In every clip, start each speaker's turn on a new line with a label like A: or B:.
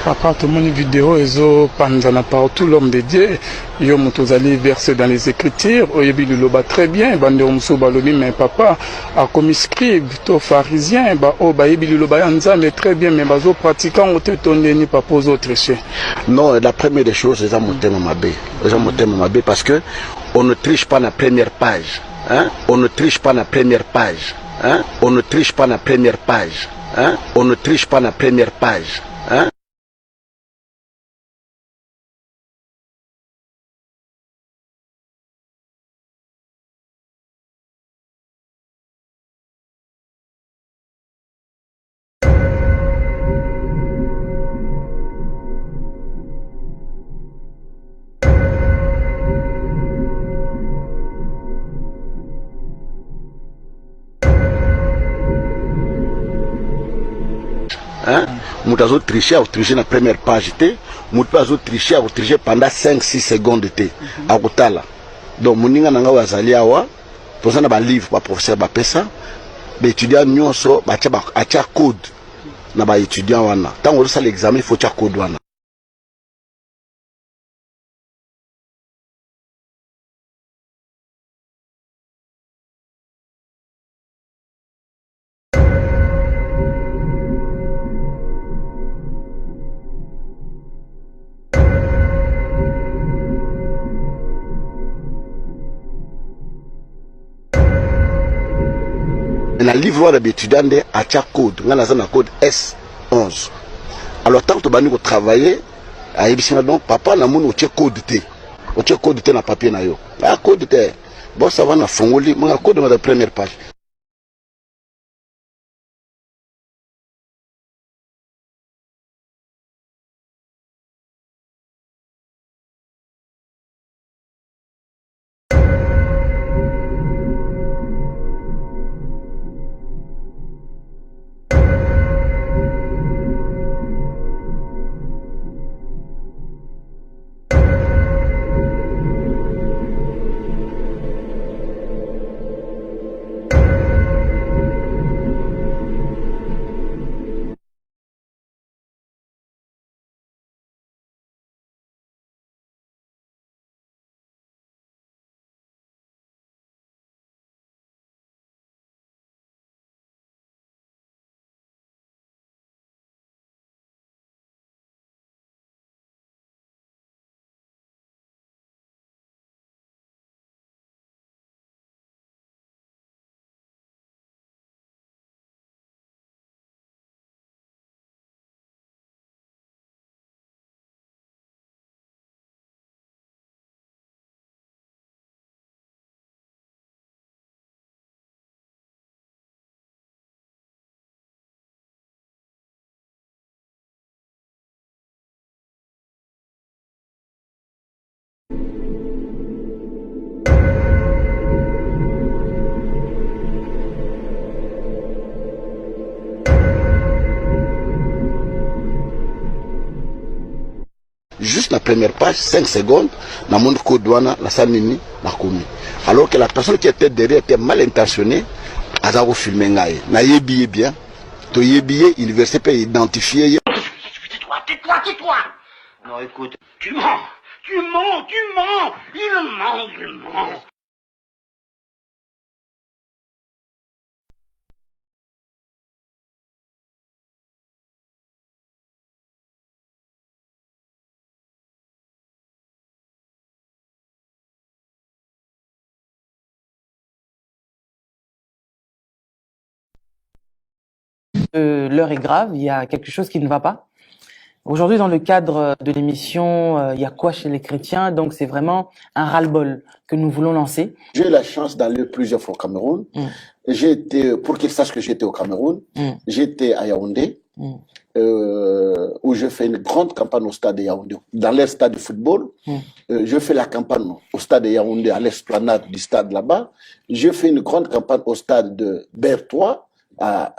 A: Papa, tout le monde vidéo, ils pendant partout l'homme de Dieu. Yo mutozali versé dans les Écritures. Oyebi luloba très bien. Bande omso balobi mais papa a comme scribe, to pharisien, ba o ba yebi luloba yanza mais très bien mais bazo pratiquant au tétonné ni pas aux autres chez.
B: Non, la première des choses, c'est ça mon thème mabé. C'est mon thème mabé parce que on ne triche pas la première page. Hein? On ne triche pas la première page. Hein? On ne triche pas la première page. Hein? On ne triche pas la première page. Hein? Moutazo tricher, tricher la première page, moutazo tricher, tricher pendant 5-6 secondes. À Kotala. Donc, Mouninga Nanga Wazaliawa, pour ça, on a un livre, par professeur Bapesa, les étudiants nyonso, acha code, na ba étudiant wana. Tant on a l'examen, il faut acha code wana. La livre de l'étudiant a un code, on a un code S11. Alors tant que tu vas travailler, à Ibisina donc papa n'a mon autre code T. Autre code T na papier na yo. Ah code T. Bon ça va na fongoli, mon code dans la première page. Juste la première page, 5 secondes, dans mon code douane, la sanini, la commis. Alors que la personne qui était derrière était mal intentionnée, elle a filmé ngaï. Na yebiye bien, to yebiye, l'université peut identifier.
C: Tais-toi. Non, écoute. Tu mens. Il ment.
D: L'heure est grave, il y a quelque chose qui ne va pas. Aujourd'hui, dans le cadre de l'émission Il y a quoi chez les chrétiens, donc c'est vraiment un ras-le-bol que nous voulons lancer.
B: J'ai eu la chance d'aller plusieurs fois au Cameroun. J'ai été, pour qu'ils sachent que j'étais au Cameroun, j'étais à Yaoundé, où je fais une grande campagne au stade de Yaoundé. Dans leur stade de football, je fais la campagne au stade de Yaoundé, à l'esplanade du stade là-bas. Je fais une grande campagne au stade de Bertois,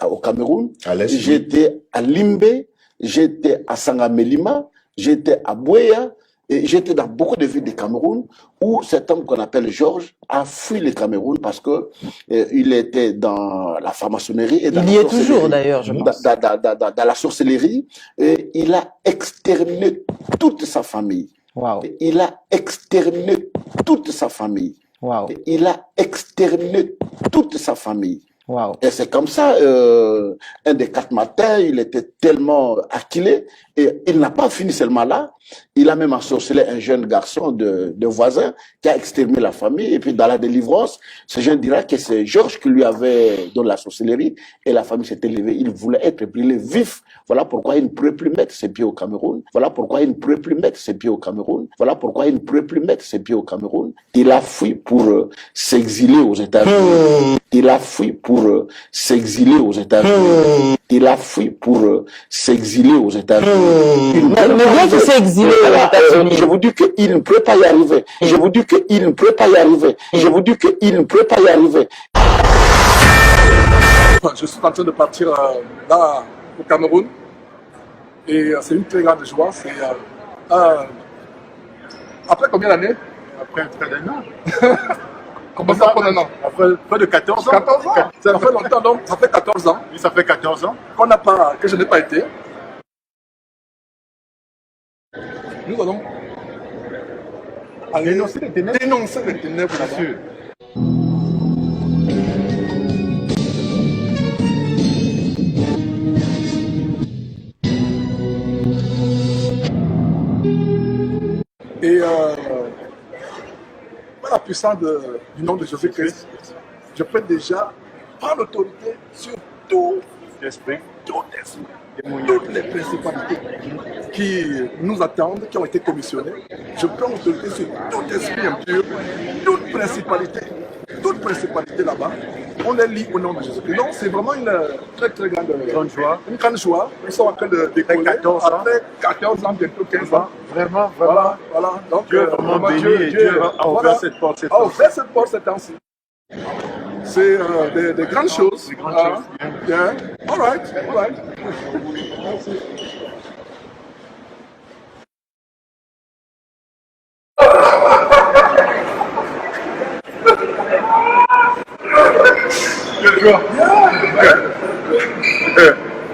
B: au Cameroun. J'étais à Limbe, j'étais à Sangamelima, j'étais à Bouéa, Et j'étais dans beaucoup de villes du Cameroun où cet homme qu'on appelle Georges a fui le Cameroun parce que il était dans la franc-maçonnerie et dans
D: Il y est toujours d'ailleurs, je pense.
B: Dans la sorcellerie, et il a exterminé toute sa famille.
D: Wow.
B: Il a exterminé toute sa famille.
D: Wow.
B: Il a exterminé toute sa famille.
D: Wow.
B: Et c'est comme ça, un des 4 matins, il était tellement acculé, et il n'a pas fini seulement là, il a même ensorcelé un jeune garçon de voisin qui a exterminé la famille, et puis dans la délivrance, ce jeune dira que c'est Georges qui lui avait donné la sorcellerie, et la famille s'était levée, il voulait être brûlé vif. Voilà pourquoi il ne pouvait plus mettre ses pieds au Cameroun. Voilà pourquoi il ne pouvait plus mettre ses pieds au Cameroun. Voilà pourquoi il ne pouvait plus mettre ses pieds au Cameroun. Il a fui pour s'exiler aux États-Unis. Il a fui pour s'exiler aux États-Unis. Il a fui pour s'exiler aux États-Unis.
D: Mais bien qu'il s'est exilé aux États-Unis.
B: Je vous dis qu'il ne peut pas y arriver. Je vous dis qu'il ne peut pas y arriver. Je vous dis qu'il ne peut pas y arriver.
E: Je suis en train de partir là au Cameroun et c'est une très grande joie. C'est après combien d'années?
F: Après près d'un an.
E: Comment ça prend un an?
F: Après près de 14 ans.
E: 14 ans. Ça fait longtemps, donc ça fait 14 ans.
F: Oui, ça fait 14 ans.
E: Que je n'ai pas été. Nous allons aller dénoncer les ténèbres là-bas.
F: Bien sûr.
E: Et par la puissance du nom de Jésus-Christ, je peux déjà prendre l'autorité sur tout
F: Esprit.
E: toutes les principalités qui nous attendent, qui ont été commissionnées. Je prends l'autorité sur tout esprit impur, toute principalité là-bas. On les lit au nom de Jésus. Donc c'est vraiment une très très grande
F: joie.
E: Une grande joie. Nous sommes en train de décoller après 14 ans, bientôt 15 ans.
F: Vraiment.
E: Voilà. Donc
F: Dieu vraiment béni et Dieu a ouvert cette porte.
E: A ouvert cette porte cette temps-ci. C'est des grandes choses.
F: Des grandes choses.
E: Yeah. All right. Merci.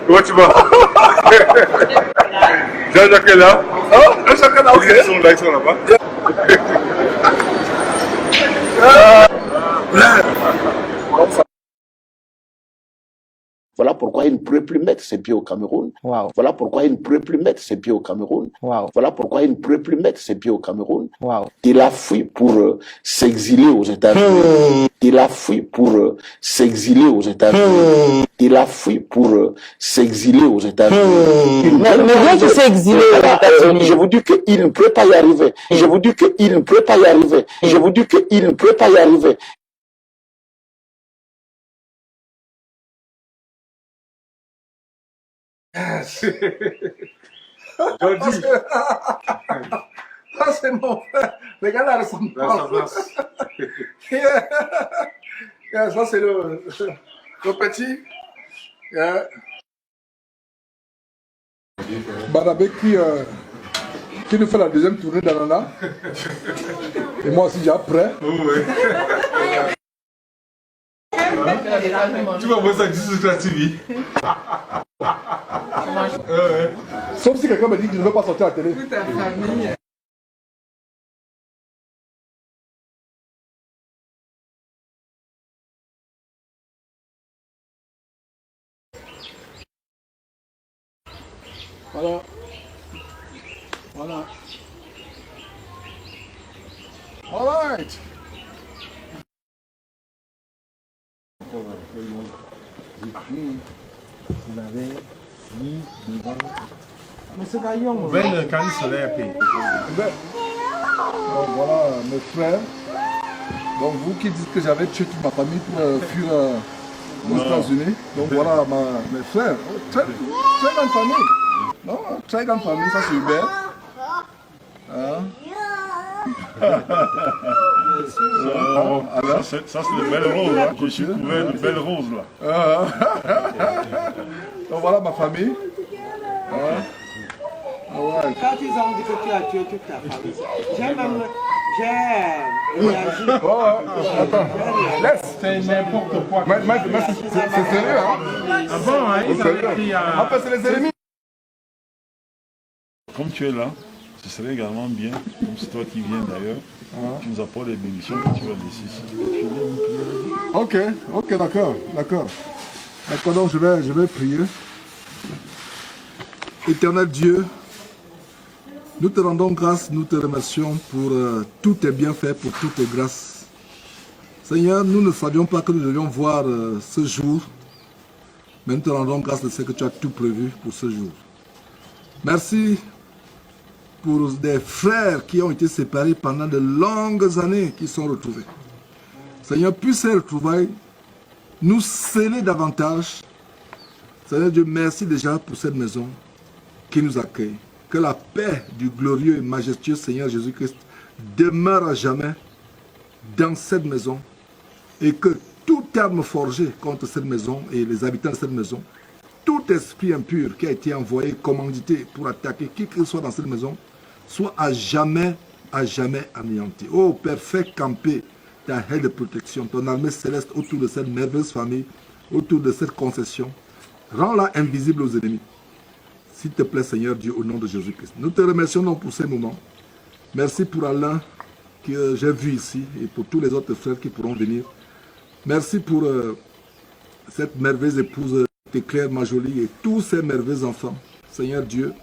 F: Comment tu vas? Jean-Jacques est là.
E: Chacun là, ok.
F: Ils sont là-bas.
B: Voilà pourquoi il ne pouvait plus mettre ses pieds au Cameroun.
D: Wow.
B: Voilà pourquoi il ne pouvait plus mettre ses pieds au Cameroun.
D: Wow.
B: Voilà pourquoi il ne pouvait plus mettre ses pieds au Cameroun.
D: Wow.
B: Il a fui pour s'exiler aux États-Unis. Il a fui pour s'exiler aux États-Unis. Il a fui pour s'exiler aux États-Unis.
D: Mais bien qu'il s'est exilé aux États-Unis.
B: Je vous dis qu'il ne peut pas y arriver. Je vous dis qu'il ne peut pas y arriver. Je vous dis qu'il ne peut pas y arriver.
F: Jordi.
E: Ça c'est mon frère. Regarde la ressemblance. Yeah, ça c'est le petit. Yeah. Barabé qui nous fait la deuxième tournée d'Anana. Et moi aussi j'ai après.
F: Tu vas voir ça juste sur la TV.
E: Sauf si quelqu'un me dit qu'il ne veut pas sortir à la télé. Voilà. All right.
G: Vous l'avez mis devant. Mais c'est d'ailleurs, mon
F: Ben, quand il soleil est
E: Donc voilà mes frères. Donc vous qui dites que j'avais tué toute ma famille pour fuir aux États-Unis. Donc voilà mes frères. Très grande famille. Non, très grande famille, ça c'est Hubert.
F: Ça c'est de belles roses, hein. Je suis couvert de belles roses là.
E: Donc voilà ma famille. Ouais.
G: Quand ils ont dit que tu as tué toute ta famille, j'ai réagi.
E: Attends, laisse.
F: C'est n'importe quoi.
E: Mais c'est sérieux, hein?
F: Ah bon, hein, ils
E: C'est
F: avaient
E: sérieux.
F: écrit à...
E: En fait, c'est les ennemis.
F: Comme tu es là, ce serait également bien, comme c'est toi qui viens d'ailleurs, tu nous apportes les bénédictions que tu vas laisser ici.
E: Ok, d'accord. D'accord, donc je vais prier. Éternel Dieu, nous te rendons grâce, nous te remercions pour tous tes bienfaits, pour toutes tes grâces. Seigneur, nous ne savions pas que nous devions voir ce jour, mais nous te rendons grâce de ce que tu as tout prévu pour ce jour. Merci pour des frères qui ont été séparés pendant de longues années, qui sont retrouvés. Seigneur, puisse ces retrouvailles nous sceller davantage. Seigneur Dieu, merci déjà pour cette maison qui nous accueille. Que la paix du glorieux et majestueux Seigneur Jésus-Christ demeure à jamais dans cette maison et que tout arme forgé contre cette maison et les habitants de cette maison, tout esprit impur qui a été envoyé, commandité pour attaquer qui que ce soit dans cette maison, soit à jamais anéanti. Oh Père, fais camper ta haie de protection, ton armée céleste autour de cette merveilleuse famille, autour de cette concession. Rends-la invisible aux ennemis. S'il te plaît, Seigneur Dieu, au nom de Jésus-Christ. Nous te remercions donc pour ces moments. Merci pour Alain que j'ai vu ici et pour tous les autres frères qui pourront venir. Merci pour cette merveilleuse épouse, Claire Majoli, et tous ces merveilleux enfants. Seigneur Dieu,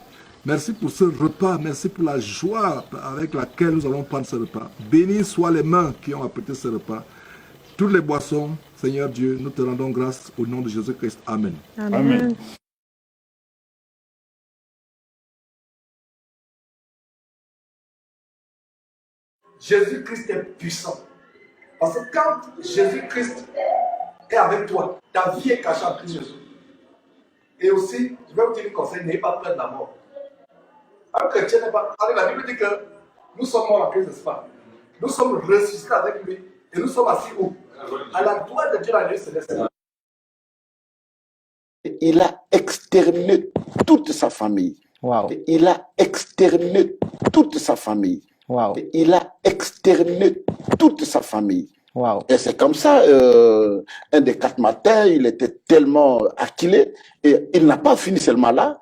E: merci pour ce repas. Merci pour la joie avec laquelle nous allons prendre ce repas. Bénis soient les mains qui ont apprêté ce repas. Toutes les boissons, Seigneur Dieu, nous te rendons grâce au nom de Jésus-Christ. Amen.
F: Amen.
E: Jésus-Christ est puissant. Parce que quand Jésus-Christ est avec toi, ta vie est cachée en Christ Jésus. Et aussi, je vais vous dire un conseil, n'ayez pas peur de la mort. Un chrétien n'est pas... Allez, la Bible dit que nous sommes morts en Christ, n'est-ce pas? Nous sommes ressuscités avec lui et nous sommes assis où? À la droite de Dieu, la nuit céleste.
B: Il a exterminé toute sa famille.
D: Wow.
B: Il a exterminé toute sa famille.
D: Wow.
B: Il a exterminé toute sa famille.
D: Wow.
B: Et c'est comme ça, un des 4 matins, il était tellement acculé et il n'a pas fini seulement là.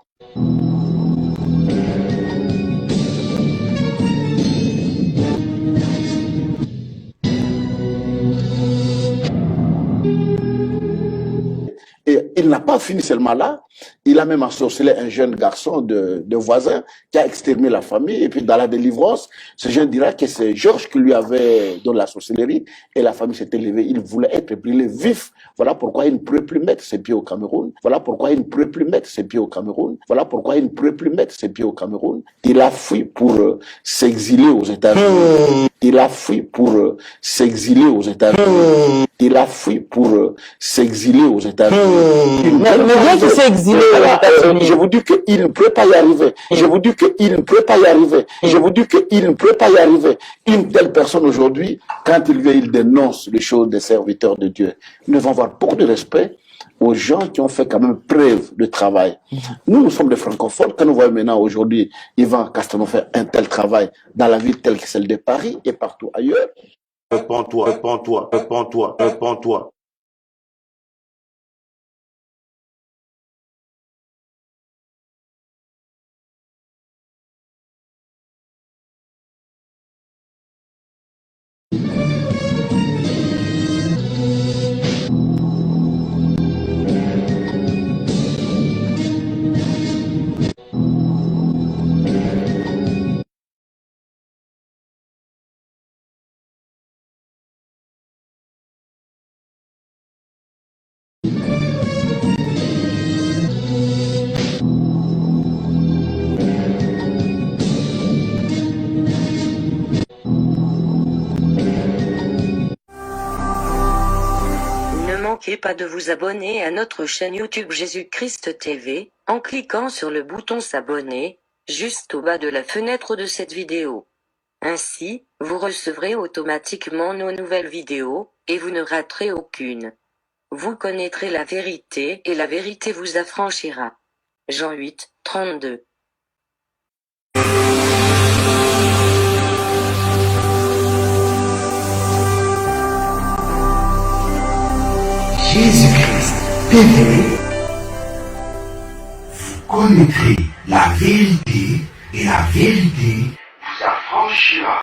B: Et il n'a pas fini seulement là, il a même ensorcelé un jeune garçon de voisin qui a exterminé la famille. Et puis dans la délivrance, ce jeune dira que c'est Georges qui lui avait donné la sorcellerie et la famille s'était levée. Il voulait être brûlé vif. Voilà pourquoi il ne pouvait plus mettre ses pieds au Cameroun. Voilà pourquoi il ne pouvait plus mettre ses pieds au Cameroun. Voilà pourquoi il ne pouvait plus mettre ses pieds au Cameroun. Il a fui pour s'exiler aux États-Unis. Il a fui pour s'exiler aux États-Unis. Il a fui pour s'exiler aux États-Unis.
D: Mais bien qu'il s'est exilé aux États-Unis.
B: Je vous dis qu'il ne peut pas y arriver. Je vous dis qu'il ne peut pas y arriver. Je vous dis qu'il ne peut pas y arriver. Une telle personne aujourd'hui, quand il vient, il dénonce les choses des serviteurs de Dieu. Nous devons avoir beaucoup de respect aux gens qui ont fait quand même preuve de travail. Nous sommes des francophones. Quand nous voyons maintenant aujourd'hui Yvan Castelnau faire un tel travail dans la ville telle que celle de Paris et partout ailleurs.
C: Réponds-toi, réponds-toi, réponds-toi, réponds-toi.
H: Ne manquez pas de vous abonner à notre chaîne YouTube Jésus-Christ TV, en cliquant sur le bouton s'abonner, juste au bas de la fenêtre de cette vidéo. Ainsi, vous recevrez automatiquement nos nouvelles vidéos, et vous ne raterez aucune. Vous connaîtrez la vérité et la vérité vous affranchira. Jean 8, 32.
I: TV, vous connaîtrez la vérité et la vérité vous affranchira.